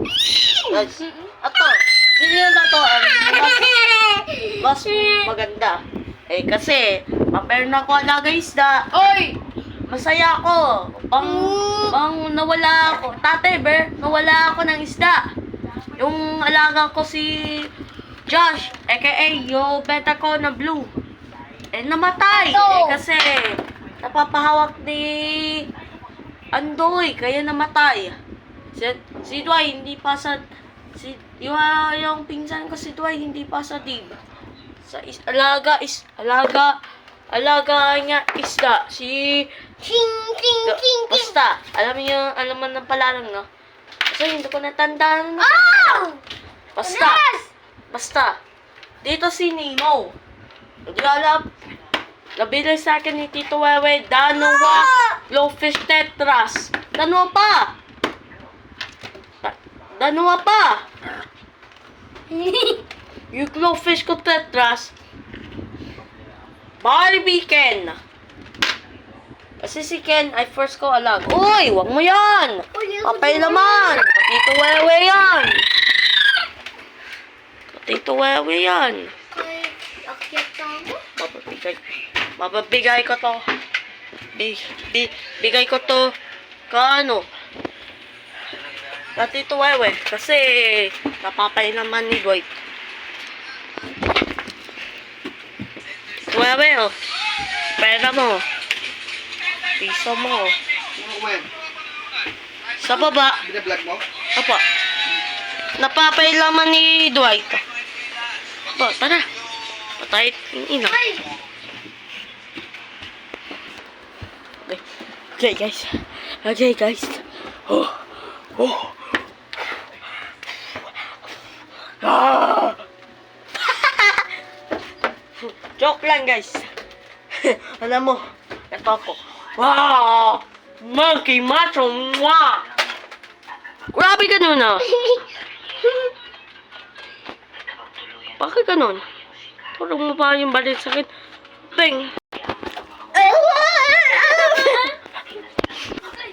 Guys, ato. Video na to mas maganda. Eh kasi, prepare na ako alaga isda. Oy! Masaya ako. Pang nawala ako. Tate, nawala ako ng isda. Yung alaga ko si Josh, aka yung beta ko na blue. Eh, namatay. Eh, kasi napapahawak ni Andoy, kaya namatay. Si Dwight, hindi pa sa... yung pinsan ko si Dwight, hindi pa sa dib. Alaga niya isda. Basta, alam mo ng palalang, no? Kasi hindi ko natandaan. Basta, dito si Nemo. Hindi alam. Nabili sa akin ni Tito Wewe, Danoa, Glowfish Tetras. Danoa pa! Yung Glowfish ko Tetras, Barbie Ken. Kasi si Ken ay first ko alam. Uy, wag mo yan! Papay laman! Tito Wewe yan! Tito Wewe yan! Mababigay ko to. Bigay ko to kaano? Tito Wewe. Kasi napapay naman ni Dwight. Tito Wewe, oh. Pera mo. Piso mo. Sa baba. Binablog mo? Apa. Napapay laman ni Dwight. Apa, tara. Patay ina. Okay guys. Joke lang guys. Alam mo, ito ako. Wow! Monkey macho! Mwah! Grabe ganun ah! Bakit ganun? Tulog mo pa yung balik sakit. Bang!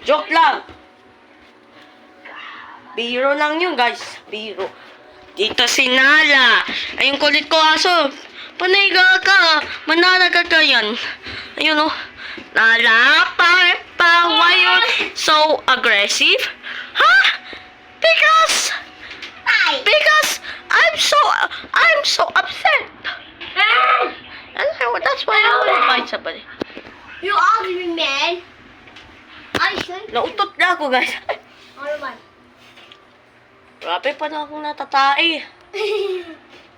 Joke lang! Biro lang yun guys. Biro. Dito si Nala. Ay, yung kulit ko aso. Paniga ka. Manalaga ka yan. Ayun oh. Nala, why you so aggressive? Huh? Because I'm so upset. And that's why I will fight somebody. You ugly man. I should. Nautot na ako guys. Ano man? Grabe pa na akong natatai.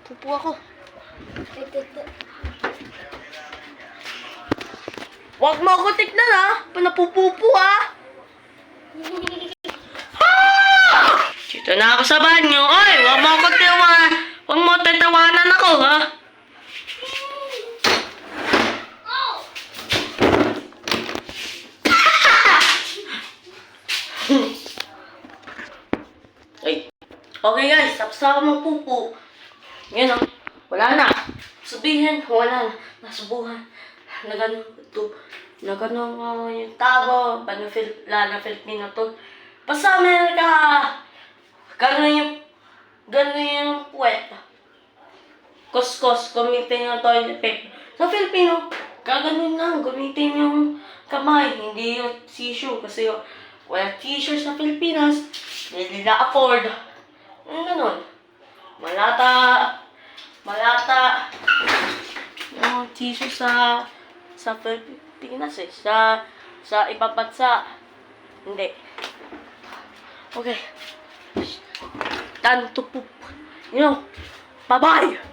Pupo ako. Huwag mo ako tignan ha. Panapupupo ha. Dito na ako sa banyo. Oy, huwag mo ako Huwag mo tatawanan ako ha. Ay. Okay guys, tapos na ako magpupo. Yan o. Wala na. Sabihin, wala na. Nasubuhan. Nagano yung tabo. Lala Filipino to. Basta Amerika. Gano'n yung puwet. Kuskus. Gamitin yung toilet paper. Sa Filipino, gaganon lang. Gamitin yung kamay. Hindi yung tissue. Kasi wala tissue sa Pilipinas. Hindi nila afford. Yung ganun. Malata. Yung tissue sa Pilipinas eh. Sa ibang bansa. Hindi. Okay. Time to poop. Bye-bye!